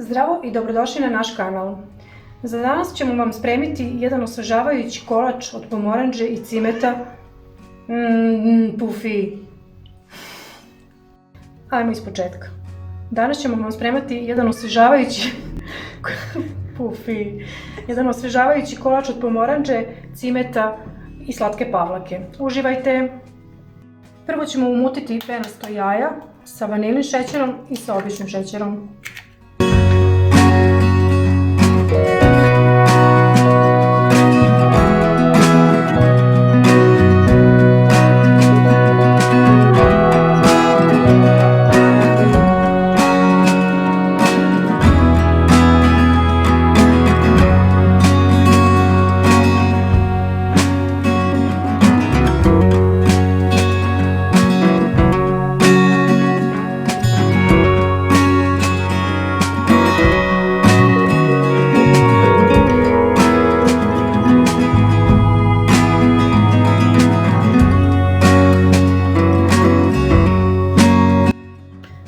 Zdravo i dobrodošli na naš kanal. Za danas ćemo vam spremiti jedan osvežavajući kolač od pomorandže i cimeta. Pufi! Ajmo iz početka. Danas ćemo vam spremati jedan osvežavajući jedan osvežavajući kolač od pomorandže, cimeta i slatke pavlake. Uživajte! Prvo ćemo umutiti penasto jaja sa vanilin šećerom i sa običnim šećerom.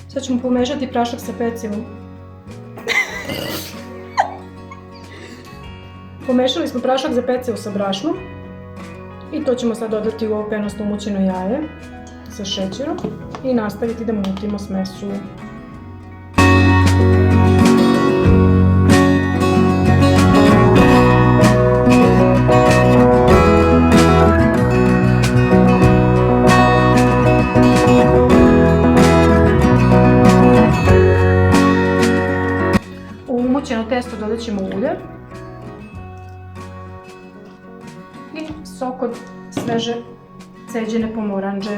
Sad ćemo pomešati prašak sa pecivom. Pomešali smo prašak za pecivo sa brašnom i to ćemo sad dodati u ovo penasto umućeno jaje sa šećerom i nastaviti da mutimo smesu. U umućeno testo dodat ćemo ulje i sok od sveže ceđene pomorandže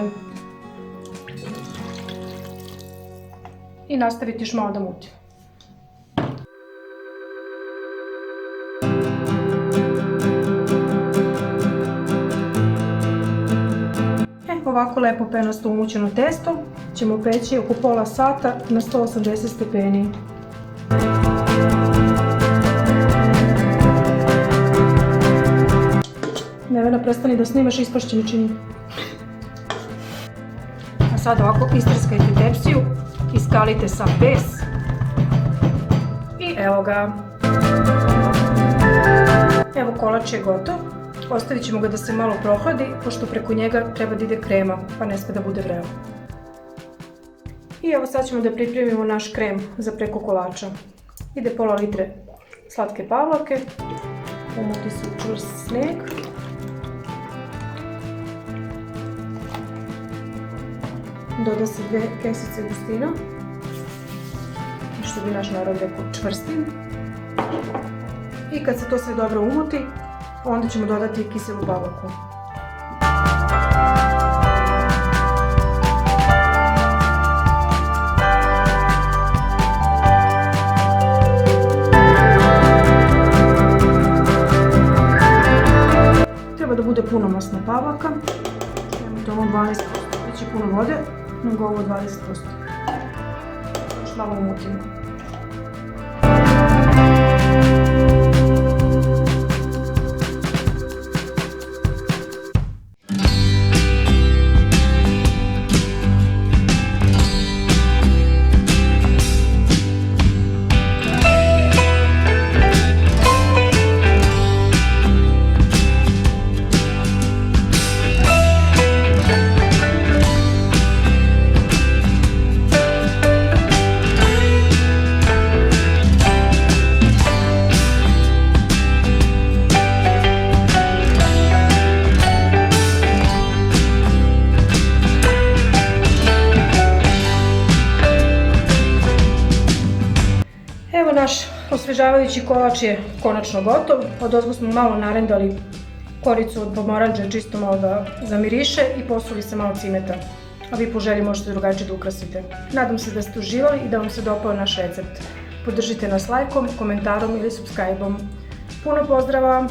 i nastaviti još malo da mutimo. Ovako lepo penasto umućeno testo ćemo peći oko pola sata na 180 stepeni. Nevena, prestani da snimaš, ispašće mi čini. A sad ovako istreskajte tepsiju, iskalite sa pes i evo ga. Evo, kolač je gotov. Ostavit ćemo ga da se malo prohladi, pošto preko njega treba da ide krema, pa ne sme da bude vrelo. I evo sad ćemo da pripremimo naš krem za preko kolača. Ide pola litre slatke pavlake, umuti se u čvrst sneg. Doda se 2 kesice gustina, što bi naš narod rekao čvrstin. I kad se to sve dobro umuti, onda ćemo dodati kiselu pavlaku. Treba da bude punomasna pavlaka, to ovo 12%, već je puno vode, nego ovo 20%. Još malo umutimo. Evo, naš osvežavajući kolač je konačno gotov. Odozgo smo malo narendali koricu od pomorandže, čisto malo da zamiriše, i posuli se malo cimeta. A vi po želji možete drugačije da ukrasite. Nadam se da ste uživali i da vam se dopao naš recept. Podržite nas lajkom, komentarom ili subscribe-om. Puno pozdrava!